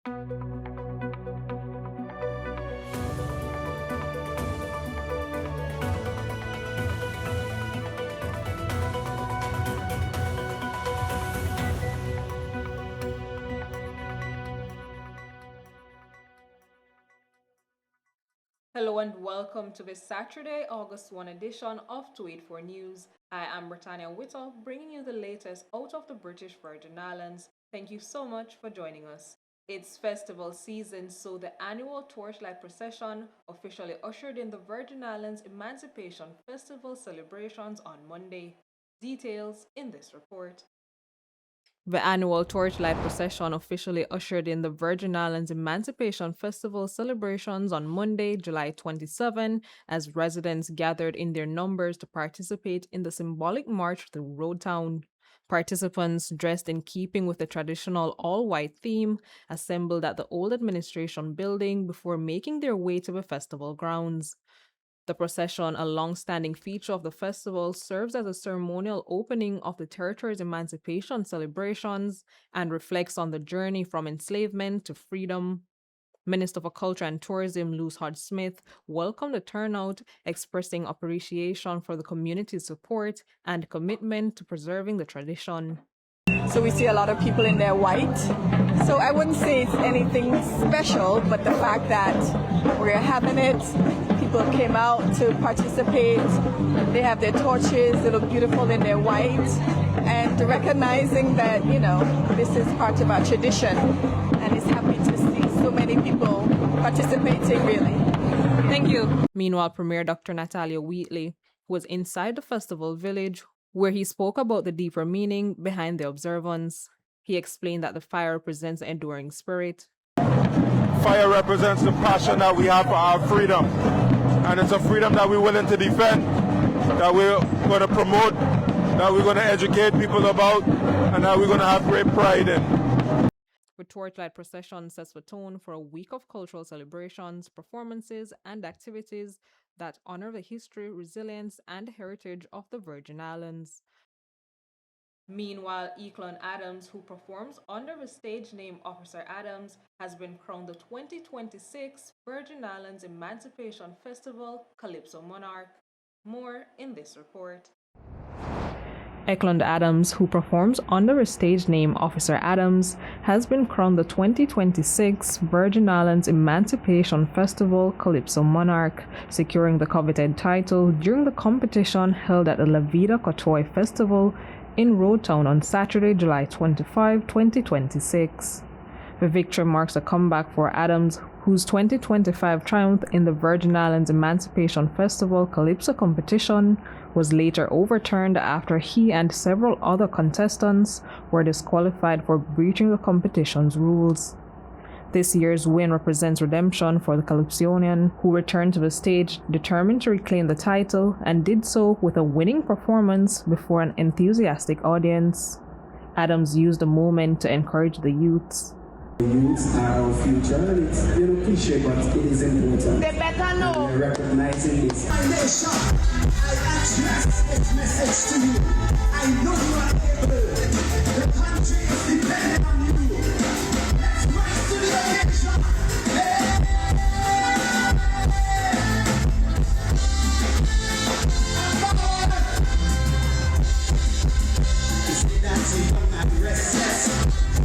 Hello and welcome to this Saturday, August 1 edition of 284 News. I am Britannia Whittle, bringing you the latest out of the British Virgin Islands. Thank you so much for joining us. It's festival season, so the annual Torchlight Procession officially ushered in the Virgin Islands Emancipation Festival celebrations on Monday. Details in this report. The annual Torchlight Procession officially ushered in the Virgin Islands Emancipation Festival celebrations on Monday, July 27, as residents gathered in their numbers to participate in the symbolic march through Road Town. Participants, dressed in keeping with the traditional all-white theme, assembled at the old administration building before making their way to the festival grounds. The procession, a long-standing feature of the festival, serves as a ceremonial opening of the territory's emancipation celebrations and reflects on the journey from enslavement to freedom. Minister for Culture and Tourism, Hodge Smith, welcomed the turnout, expressing appreciation for the community's support and commitment to preserving the tradition. So we see a lot of people in their white. So I wouldn't say it's anything special, but the fact that we're having it, people came out to participate, they have their torches, they look beautiful in their white, and recognizing that, this is part of our tradition, and it's happy to see so many people participating, really. Thank you. Meanwhile, Premier Dr. Natalia Wheatley was inside the festival village, where he spoke about the deeper meaning behind the observance. He explained that the fire represents an enduring spirit. Fire represents the passion that we have for our freedom. And it's a freedom that we're willing to defend, that we're going to promote, that we're going to educate people about, and that we're going to have great pride in. The Torchlight Procession sets the tone for a week of cultural celebrations, performances, and activities that honor the history, resilience, and heritage of the Virgin Islands. Meanwhile, Eklund Adams, who performs under the stage name Officer Adams, has been crowned the 2026 Virgin Islands Emancipation Festival Calypso Monarch. More in this report. Eklund Adams, who performs under a stage name Officer Adams, has been crowned the 2026 Virgin Islands Emancipation Festival Calypso Monarch, securing the coveted title during the competition held at the La Vida Kotoy Festival in Road Town on Saturday, July 25, 2026. The victory marks a comeback for Adams, whose 2025 triumph in the Virgin Islands Emancipation Festival Calypso competition was later overturned after he and several other contestants were disqualified for breaching the competition's rules. This year's win represents redemption for the Calypsonian, who returned to the stage determined to reclaim the title and did so with a winning performance before an enthusiastic audience. Adams used the moment to encourage the youths. The youths are our future, and it's cliche, but it is important. They better know. And recognizing this. My nation, I address this message to you. I know you are able. The country is dependent on you. Let's rise to the occasion. You say that you young and restless.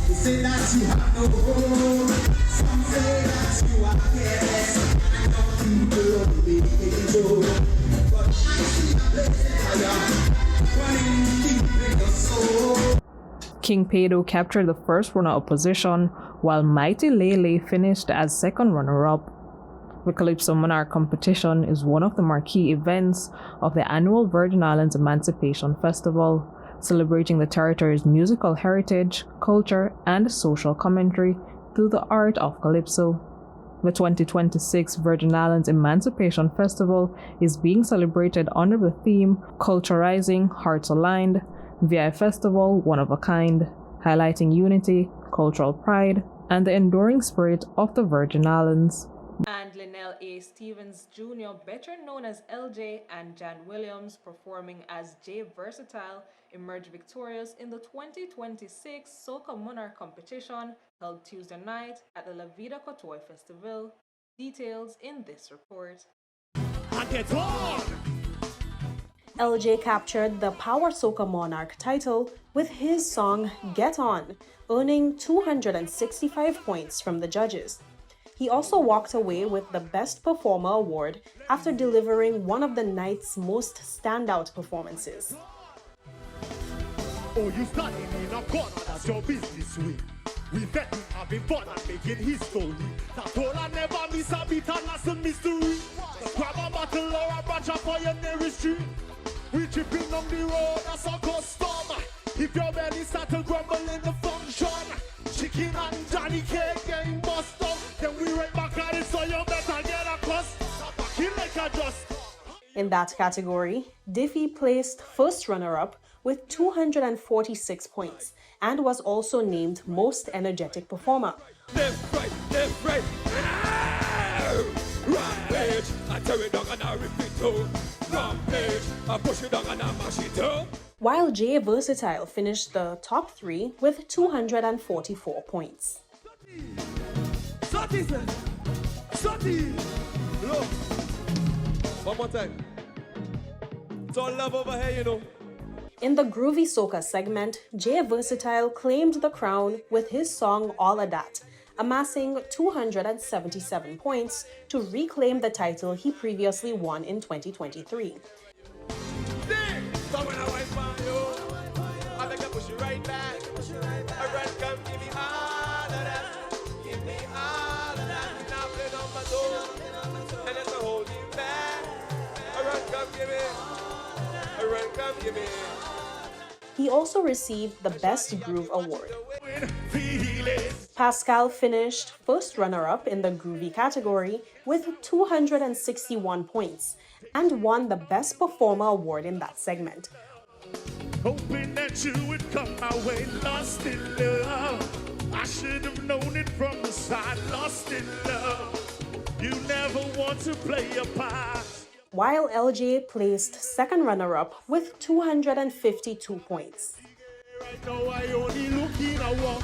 You say that you have no home. Some say that you are careless. And some people only enjoy. But I see a blazing fire burning deep in your soul. King Pedo captured the first runner-up position, while Mighty Lele finished as second runner-up. The Calypso Monarch competition is one of the marquee events of the annual Virgin Islands Emancipation Festival, celebrating the territory's musical heritage, culture, and social commentary through the art of Calypso. The 2026 Virgin Islands Emancipation Festival is being celebrated under the theme Culturizing Hearts Aligned, VI Festival One of a Kind, highlighting unity, cultural pride, and the enduring spirit of the Virgin Islands. And Linnell A. Stevens Jr., better known as LJ, and Jan Williams, performing as J Versatile, emerged victorious in the 2026 Soca Monarch competition held Tuesday night at the La Vida Cotoy Festival. Details in this report. LJ captured the Power Soca Monarch title with his song Get On, earning 265 points from the judges. He also walked away with the Best Performer award after delivering one of the night's most standout performances. Oh, you studying in a corner, that's your business way. We bet you having fun and making history. That's all I never miss a beat and that's a mystery. Just grab a bottle or a branch for your nearest tree. We tripping on the road, that's a custom. If your belly start to grumble in the function, chicken and Johnny cake getting bust up, then we right back at it, so you better get a cuss. Back in like a just. In that category, Diffie placed first runner-up with 246 points and was also named Most Energetic Performer. Left, right, right, I tear it down and I repeat to rampage, I push it down and I mash it up. While J Versatile finished the top 3 with 244 points. Soti! Look! One more time. It's all love over here, you know. In the Groovy Soca segment, J Versatile claimed the crown with his song All of That, amassing 277 points to reclaim the title he previously won in 2023. He also received the Best Groove Award. Pascal finished first runner-up in the Groovy category with 261 points and won the Best Performer award in that segment. Hoping that you would come my way, lost in love. I should have known it from the side, lost in love. You never want to play your part. While LJ placed second runner-up with 252 points. Right now I only look in a walk.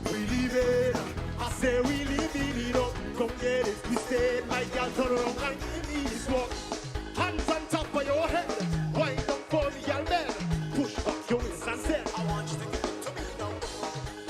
We leave it. I say we leave it up. Don't get it twisted. My girl turn around and give me this walk. Hands on top of your head. Wind up for me, girl, then. Push back your waist and say, I want you to give it to me now.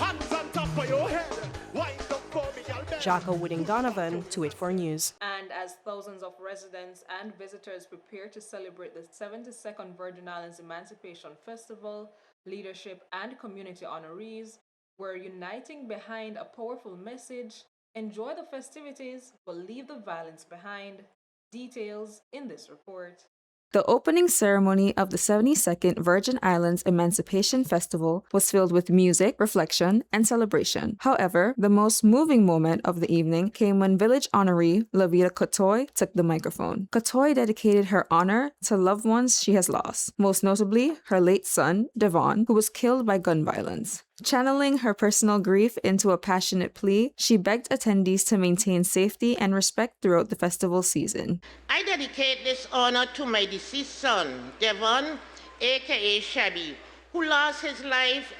Hands on top of your head. Wind up for me, girl, then. Jaka Wooding-Donovan, Tweet for News. And as thousands of residents and visitors prepare to celebrate the 72nd Virgin Islands Emancipation Festival, leadership and community honorees were uniting behind a powerful message: enjoy the festivities, but leave the violence behind. Details in this report. The opening ceremony of the 72nd Virgin Islands Emancipation Festival was filled with music, reflection, and celebration. However, the most moving moment of the evening came when village honoree La Vida Cotoy took the microphone. Cotoy dedicated her honor to loved ones she has lost, most notably her late son, Devon, who was killed by gun violence. Channeling her personal grief into a passionate plea, she begged attendees to maintain safety and respect throughout the festival season. I dedicate this honor to my deceased son, Devon, aka Shabby, who lost his life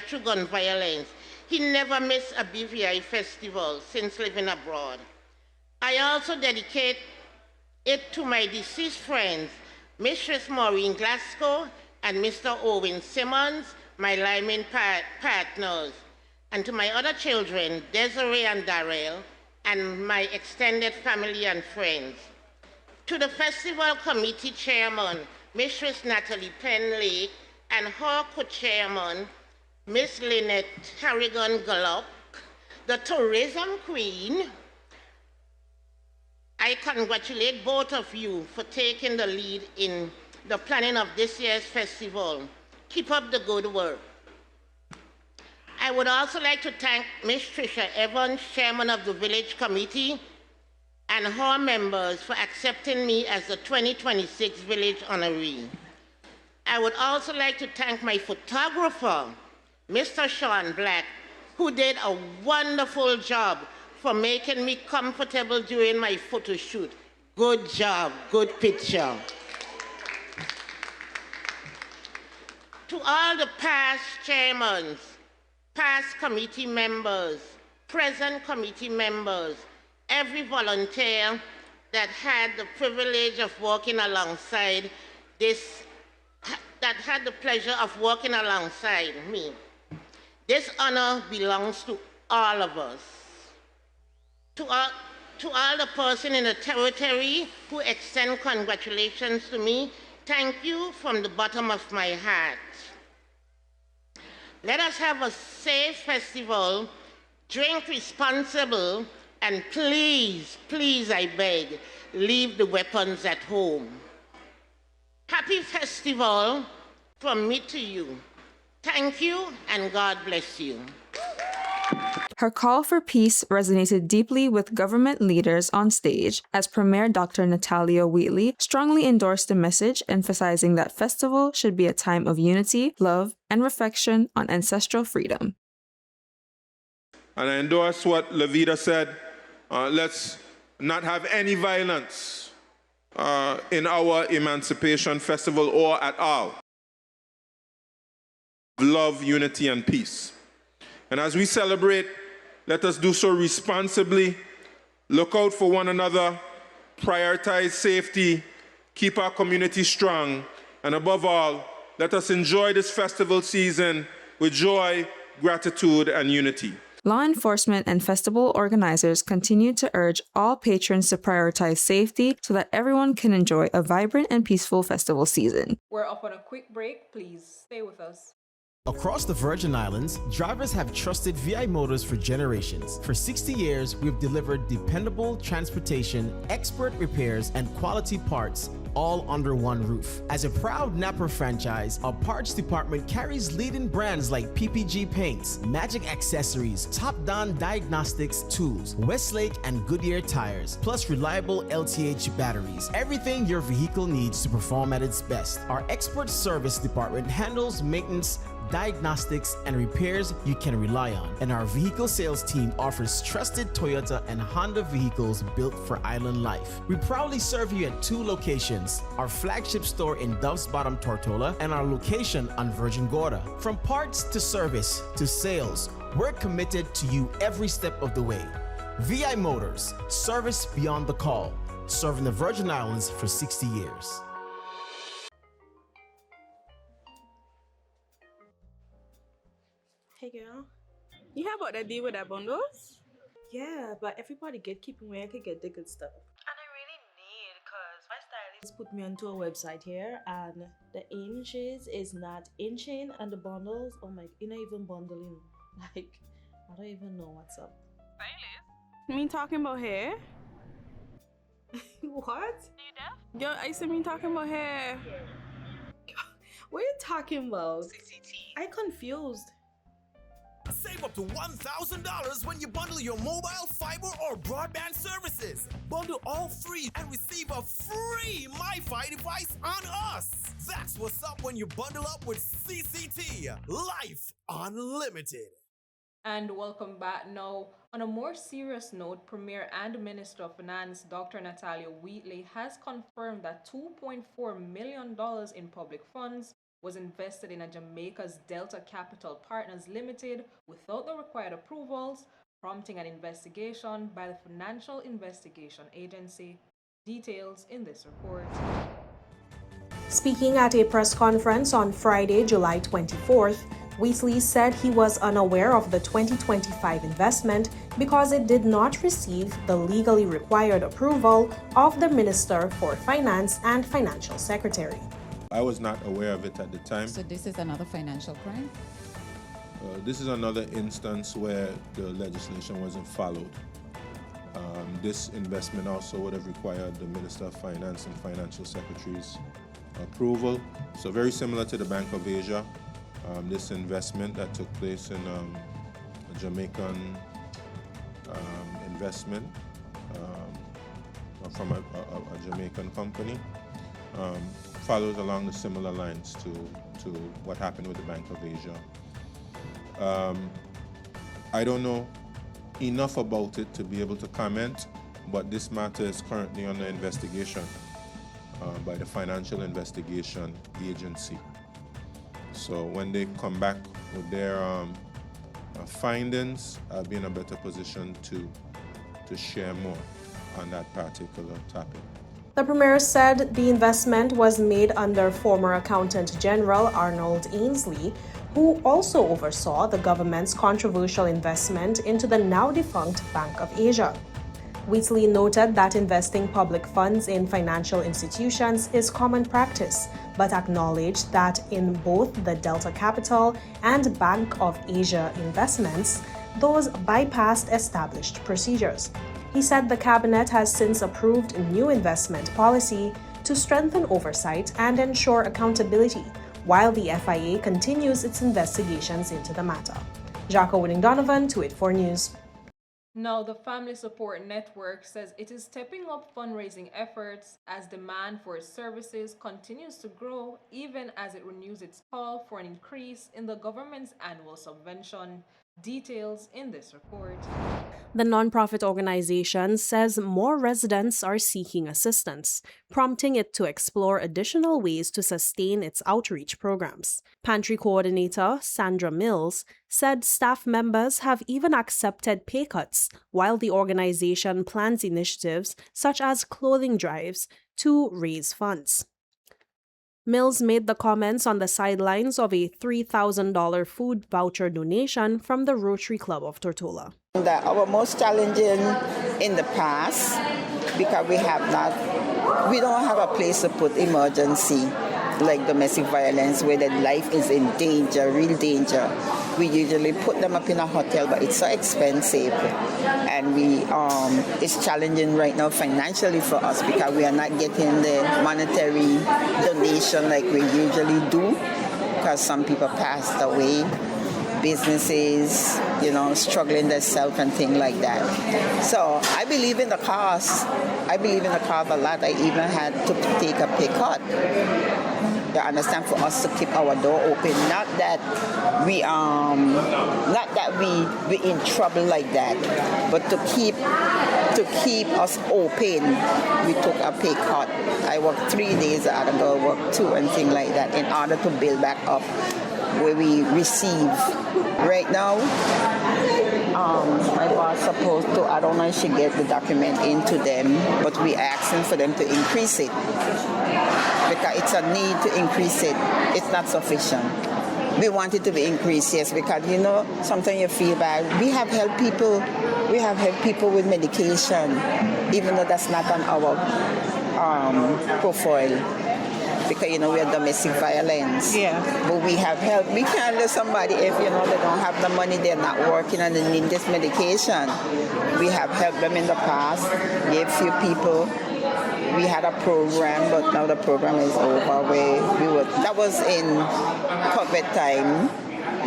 through gun violence. He never missed a BVI festival since living abroad. I also dedicate it to my deceased friends, Mistress Maureen Glasgow and Mr. Owen Simmons, my lineman partners, and to my other children, Desiree and Darrell, and my extended family and friends. To the festival committee chairman, Mistress Natalie Penlake, and her co-chairman, Miss Lynette Harrigan Gallop, the tourism queen, I congratulate both of you for taking the lead in the planning of this year's festival. Keep up the good work. I would also like to thank Ms. Tricia Evans, chairman of the village committee, and her members for accepting me as the 2026 village honoree. I would also like to thank my photographer, Mr. Sean Black, who did a wonderful job for making me comfortable during my photo shoot. Good job, good picture. To all the past chairmen, past committee members, present committee members, every volunteer that had the privilege of working alongside this, that had the pleasure of working alongside me. This honor belongs to all of us. To all the person in the territory who extend congratulations to me, thank you from the bottom of my heart. Let us have a safe festival, drink responsible, and please, please, I beg, leave the weapons at home. Happy festival from me to you. Thank you, and God bless you. Her call for peace resonated deeply with government leaders on stage as Premier Dr. Natalia Wheatley strongly endorsed the message, emphasizing that festival should be a time of unity, love, and reflection on ancestral freedom. And I endorse what Levita said. Let's not have any violence in our Emancipation Festival or at all. Love, unity, and peace. And as we celebrate, let us do so responsibly, look out for one another, prioritize safety, keep our community strong, and above all, let us enjoy this festival season with joy, gratitude, and unity. Law enforcement and festival organizers continue to urge all patrons to prioritize safety so that everyone can enjoy a vibrant and peaceful festival season. We're up on a quick break. Please stay with us. Across the Virgin Islands, drivers have trusted VI Motors for generations. For 60 years, we've delivered dependable transportation, expert repairs, and quality parts, all under one roof. As a proud Napa franchise, our parts department carries leading brands like PPG Paints, Magic Accessories, Top Don Diagnostics Tools, Westlake and Goodyear Tires, plus reliable LTH batteries. Everything your vehicle needs to perform at its best. Our expert service department handles maintenance, diagnostics, and repairs you can rely on. And our vehicle sales team offers trusted Toyota and Honda vehicles built for island life. We proudly serve you at 2 locations, our flagship store in Dove's Bottom, Tortola, and our location on Virgin Gorda. From parts to service to sales, we're committed to you every step of the way. VI Motors, service beyond the call, serving the Virgin Islands for 60 years. Hey girl, you hear about that deal with that bundles? Yeah, but everybody gatekeeping where I could get the good stuff. And I really need, cause my stylist Put me onto a website here, and the inches is not inching, and the bundles, oh my, you're not even bundling. Like, I don't even know what's up. stylist. Me talking about hair? What? You deaf? Yo, I see me talking about hair. What are you talking about? I'm confused. Save up to $1,000 when you bundle your mobile, fiber, or broadband services. Bundle all 3 and receive a free MiFi device on us. That's what's up when you bundle up with CCT. Life Unlimited. And welcome back. Now, on a more serious note, Premier and Minister of Finance Dr. Natalia Wheatley has confirmed that $2.4 million in public funds was invested in a Jamaica's Delta Capital Partners Limited without the required approvals, prompting an investigation by the Financial Investigation Agency. Details in this report. Speaking at a press conference on Friday, July 24th, Wheatley said he was unaware of the 2025 investment because it did not receive the legally required approval of the Minister for Finance and Financial Secretary. I was not aware of it at the time. So this is another financial crime? This is another instance where the legislation wasn't followed. This investment also would have required the Minister of Finance and Financial Secretary's approval. So very similar to the Bank of Asia, this investment that took place in a Jamaican investment from a Jamaican company follows along the similar lines to what happened with the Bank of Asia. I don't know enough about it to be able to comment, but this matter is currently under investigation by the Financial Investigation Agency. So when they come back with their findings, I'll be in a better position to share more on that particular topic. The Premier said the investment was made under former Accountant General Arnold Ainsley, who also oversaw the government's controversial investment into the now-defunct Bank of Asia. Wheatley noted that investing public funds in financial institutions is common practice, but acknowledged that in both the Delta Capital and Bank of Asia investments, those bypassed established procedures. He said the cabinet has since approved new investment policy to strengthen oversight and ensure accountability, while the FIA continues its investigations into the matter. Jaco Wooding-Donovan, 284 News. Now, the Family Support Network says it is stepping up fundraising efforts as demand for its services continues to grow, even as it renews its call for an increase in the government's annual subvention. Details in this report. The nonprofit organization says more residents are seeking assistance, prompting it to explore additional ways to sustain its outreach programs. Pantry coordinator Sandra Mills said staff members have even accepted pay cuts, while the organization plans initiatives such as clothing drives to raise funds. Mills made the comments on the sidelines of a $3,000 food voucher donation from the Rotary Club of Tortola. That our most challenging in the past, because we don't have a place to put emergency, like domestic violence, where their life is in danger, real danger. We usually put them up in a hotel, but it's so expensive, and it's challenging right now financially for us because we are not getting the monetary donation like we usually do, because some people passed away, businesses, struggling themselves and things like that. So I believe in the cause. I believe in the cause a lot. I even had to take a pay cut. You understand, for us to keep our door open. Not that we in trouble like that, but to keep us open, we took a pay cut. I worked 3 days, I had to go work 2 and things like that in order to build back up where we receive. Right now, my boss supposed to, I don't know if she get the document into them, but we asking for them to increase it. Because it's a need to increase it. It's not sufficient. We want it to be increased, yes, because, sometimes you feel bad. We have helped people with medication, even though that's not on our profile. Because, we are domestic violence. Yeah. But we have help. We can't let somebody, if, they don't have the money, they're not working and they need this medication. We have helped them in the past, gave few people. We had a program, but now the program is over. That was in COVID time,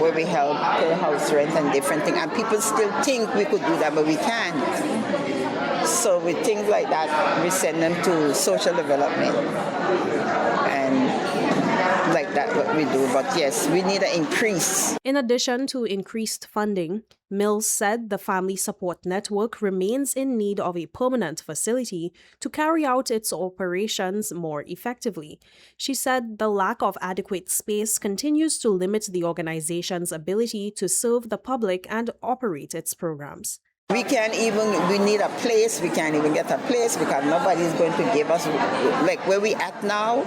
where we helped pay house rent and different things. And people still think we could do that, but we can't. So with things like that, we send them to social development. And like that, what we do. But yes, we need an increase. In addition to increased funding, Mills said the Family Support Network remains in need of a permanent facility to carry out its operations more effectively. She said the lack of adequate space continues to limit the organization's ability to serve the public and operate its programs. We need a place, we can't even get a place because nobody is going to give us, like where we at now,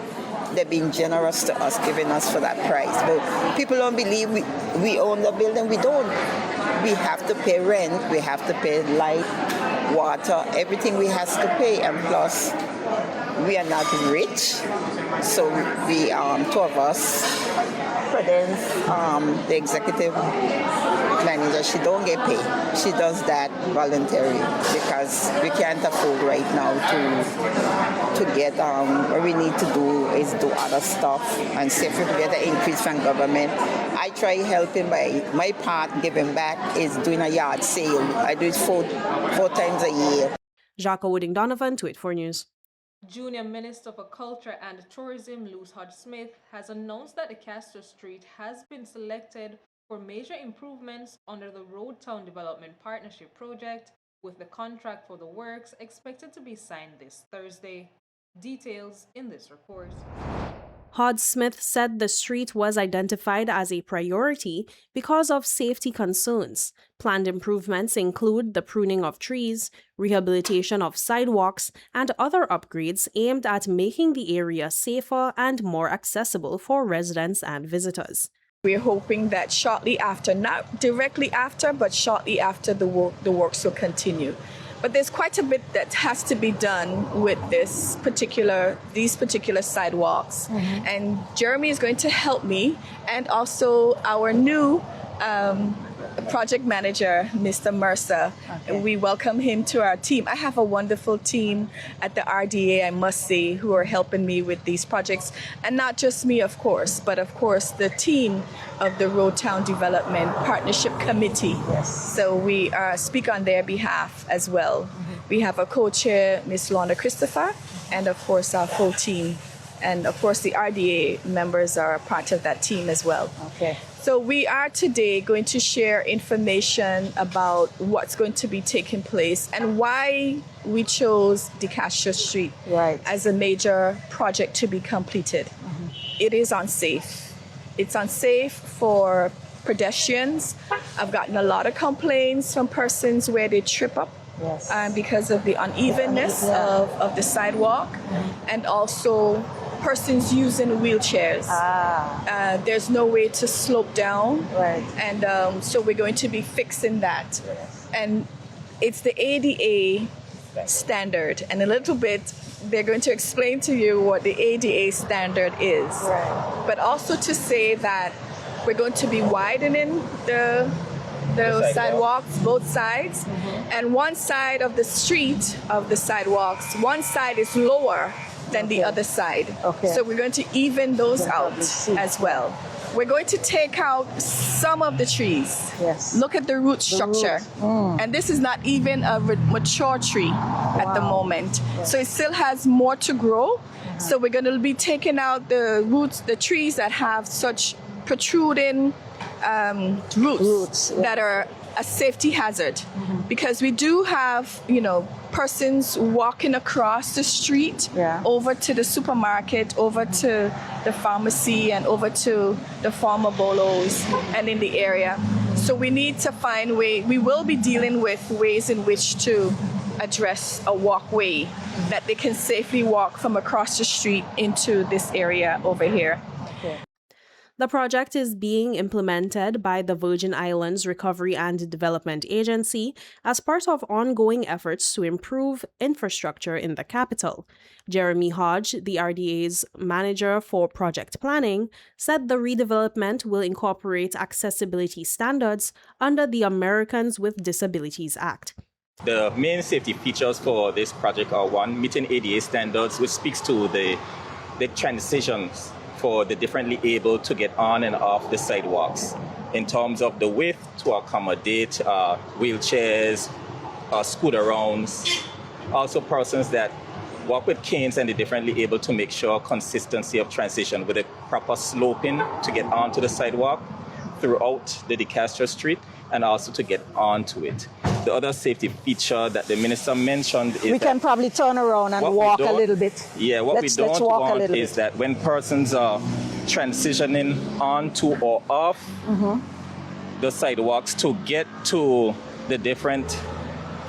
they're being generous to us, giving us for that price. But people don't believe we own the building, we don't. We have to pay rent, we have to pay light, water, everything we have to pay, and plus we are not rich, so we, two of us, Prudence, the executive manager, she don't get paid. She does that voluntarily because we can't afford right now to get, what we need to do is do other stuff and see if we can get an increase from government. I try helping by my part, giving back, is doing a yard sale. I do it four times a year. Jaco Wooding-Donovan, 284 News. Junior Minister for Culture and Tourism, Hodge has announced that Decastro Street has been selected for major improvements under the Road Town Development Partnership Project, with the contract for the works expected to be signed this Thursday. Details in this report. Hodge Smith said the street was identified as a priority because of safety concerns. Planned improvements include the pruning of trees, rehabilitation of sidewalks, and other upgrades aimed at making the area safer and more accessible for residents and visitors. We're hoping that shortly after, not directly after, but shortly after, the works will continue. But there's quite a bit that has to be done with these particular sidewalks. And Jeremy is going to help me, and also our new project manager, Mr. Mercer. Okay. We welcome him to our team. I have a wonderful team at the RDA, I must say, who are helping me with these projects. And not just me, of course, but of course the team of the Road Town Development Partnership Committee. Yes. So we speak on their behalf as well. We have a co-chair, Ms. Londa Christopher, and of course our full team. And of course the RDA members are a part of that team as well. Okay. So we are today going to share information about what's going to be taking place and why we chose Decastro Street as a major project to be completed. It is unsafe. It's unsafe for pedestrians. I've gotten a lot of complaints from persons where they trip up because of the unevenness of the sidewalk, and also persons using wheelchairs. There's no way to slope down, and so we're going to be fixing that. And it's the ADA standard, and a little bit they're going to explain to you what the ADA standard is. But also to say that we're going to be widening the sidewalks, both sides, and one side of the street of the sidewalks, one side is lower than the other side. So we're going to even those out as well. We're going to take out some of the trees. Look at the root structure. And this is not even a mature tree at the moment. So it still has more to grow. So we're going to be taking out the roots, the trees that have such protruding roots that are a safety hazard, because we do have, persons walking across the street over to the supermarket, over to the pharmacy, and over to the farmer bolos and in the area. So we need to find we will be dealing with ways in which to address a walkway that they can safely walk from across the street into this area over here. The project is being implemented by the Virgin Islands Recovery and Development Agency as part of ongoing efforts to improve infrastructure in the capital. Jeremy Hodge, the RDA's manager for project planning, said the redevelopment will incorporate accessibility standards under the Americans with Disabilities Act. The main safety features for this project are, one, meeting ADA standards, which speaks to the transitions for the differently able to get on and off the sidewalks in terms of the width to accommodate wheelchairs, scooter-rounds, also persons that walk with canes and the differently able, to make sure consistency of transition with a proper sloping to get onto the sidewalk throughout the Decastro Street and also to get onto it. The other safety feature that the minister mentioned is we can probably turn around and walk a little bit. Yeah, what we don't want is that when persons are transitioning onto or off the sidewalks to get to the different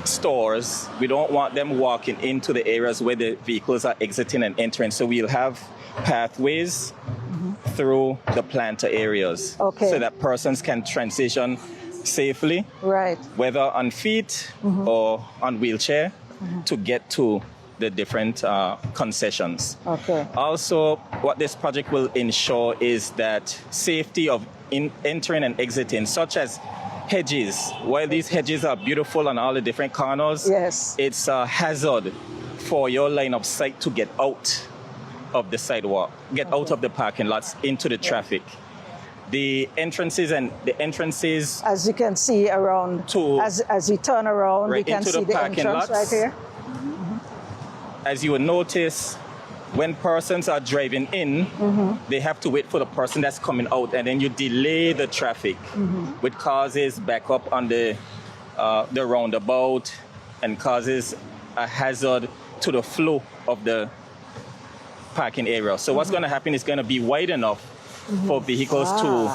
stores, we don't want them walking into the areas where the vehicles are exiting and entering. So we'll have pathways through the planter areas so that persons can transition safely, whether on feet or on wheelchair, to get to the different concessions. Also, what this project will ensure is that safety of entering and exiting, such as hedges. While these hedges are beautiful on all the different corners, it's a hazard for your line of sight to get out of the sidewalk, get out of the parking lots into the traffic. The entrances, as you can see around, as you turn around, we can see the entrance right here. As you will notice, when persons are driving in, they have to wait for the person that's coming out, and then you delay the traffic, which causes backup on the roundabout and causes a hazard to the flow of the parking area. So what's going to happen is going to be wide enough for vehicles to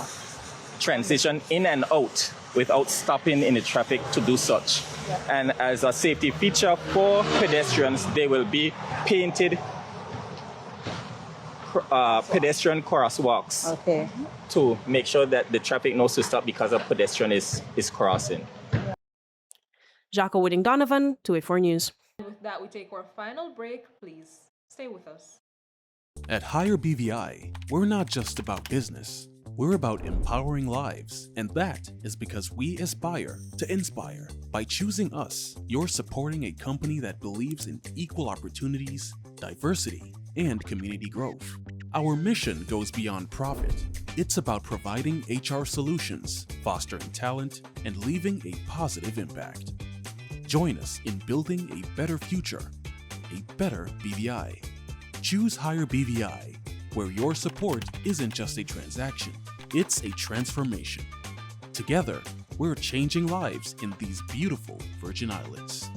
transition in and out without stopping in the traffic to do such. And as a safety feature for pedestrians, they will be painted pedestrian crosswalks to make sure that the traffic knows to stop because a pedestrian is crossing. Jacko Whitting-Donovan, 284 News. With that, we take our final break. Please stay with us. At Higher BVI, we're not just about business. We're about empowering lives, and that is because we aspire to inspire. By choosing us, you're supporting a company that believes in equal opportunities, diversity, and community growth. Our mission goes beyond profit. It's about providing HR solutions, fostering talent, and leaving a positive impact. Join us in building a better future, a better BVI. Choose Higher BVI, where your support isn't just a transaction, it's a transformation. Together, we're changing lives in these beautiful Virgin Islands.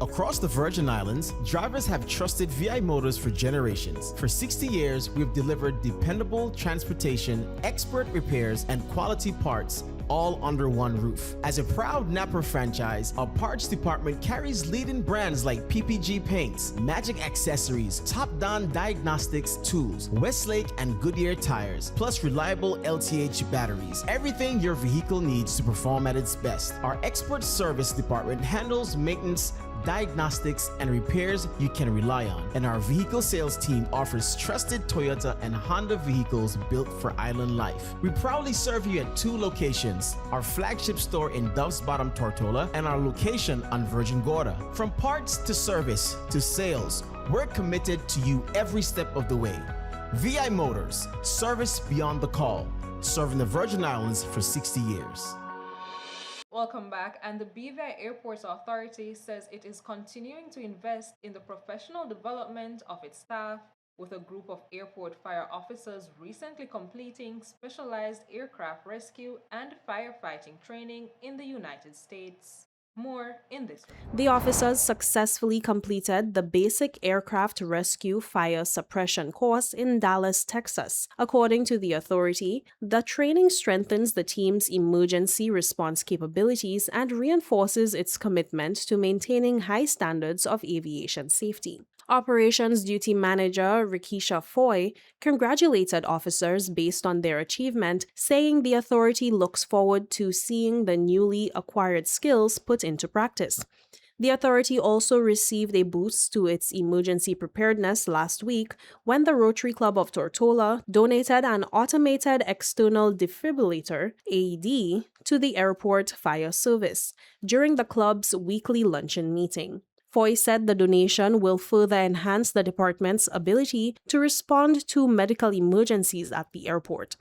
Across the Virgin Islands, drivers have trusted VI Motors for generations. For 60 years, we've delivered dependable transportation, expert repairs, and quality parts, all under one roof. As a proud Napa franchise, our parts department carries leading brands like PPG Paints, Magic Accessories, Top Don Diagnostics Tools, Westlake and Goodyear Tires, plus reliable LTH batteries. Everything your vehicle needs to perform at its best. Our expert service department handles maintenance, diagnostics, and repairs you can rely on. And our vehicle sales team offers trusted Toyota and Honda vehicles built for island life. We proudly serve you at 2 locations, our flagship store in Dove's Bottom, Tortola, and our location on Virgin Gorda. From parts to service to sales, we're committed to you every step of the way. VI Motors, service beyond the call, serving the Virgin Islands for 60 years. Welcome back. And the BVI Airports Authority says it is continuing to invest in the professional development of its staff, with a group of airport fire officers recently completing specialized aircraft rescue and firefighting training in the United States. More in this report. The officers successfully completed the Basic Aircraft Rescue Fire Suppression course in Dallas, Texas. According to the authority, the training strengthens the team's emergency response capabilities and reinforces its commitment to maintaining high standards of aviation safety. Operations Duty Manager Rikisha Foy congratulated officers based on their achievement, saying the authority looks forward to seeing the newly acquired skills put into practice. The authority also received a boost to its emergency preparedness last week when the Rotary Club of Tortola donated an automated external defibrillator, AED, to the airport fire service during the club's weekly luncheon meeting. Foy said the donation will further enhance the department's ability to respond to medical emergencies at the airport.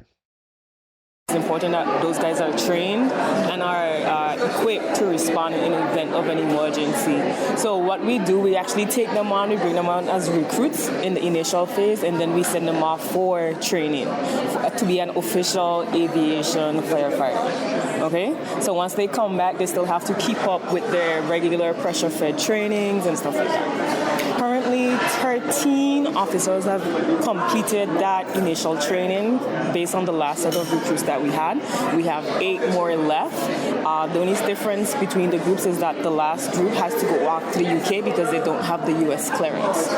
It's important that those guys are trained and are equipped to respond in the event of an emergency. So what we do, we actually take them on, we bring them on as recruits in the initial phase, and then we send them off for training to be an official aviation firefighter. Okay? So once they come back, they still have to keep up with their regular pressure-fed trainings and stuff like that. Currently, 13 officers have completed that initial training based on the last set of recruits that we had. We have 8 more left. The only difference between the groups is that the last group has to go walk to the UK because they don't have the US clearance.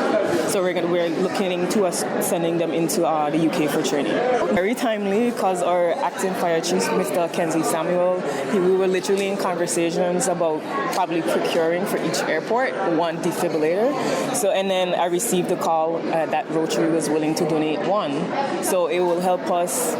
So we're looking into sending them into the UK for training. Very timely because our acting fire chief, Mr. Kenzie Samuel, we were literally in conversations about probably procuring for each airport 1 defibrillator. So, and then I received the call that Rotary was willing to donate 1. So it will help us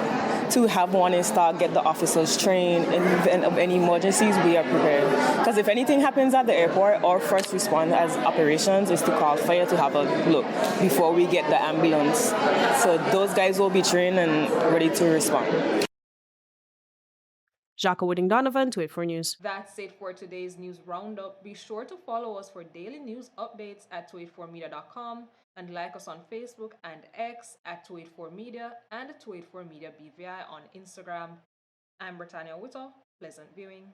to have 1 in stock, get the officers trained. In the event of any emergencies, we are prepared. Because if anything happens at the airport, our first response as operations is to call fire to have a look before we get the ambulance. So those guys will be trained and ready to respond. Jacques Wooding Donovan, 284 News. That's it for today's news roundup. Be sure to follow us for daily news updates at 284media.com and like us on Facebook and X at 284media and 284media BVI on Instagram. I'm Britannia Whittle. Pleasant viewing.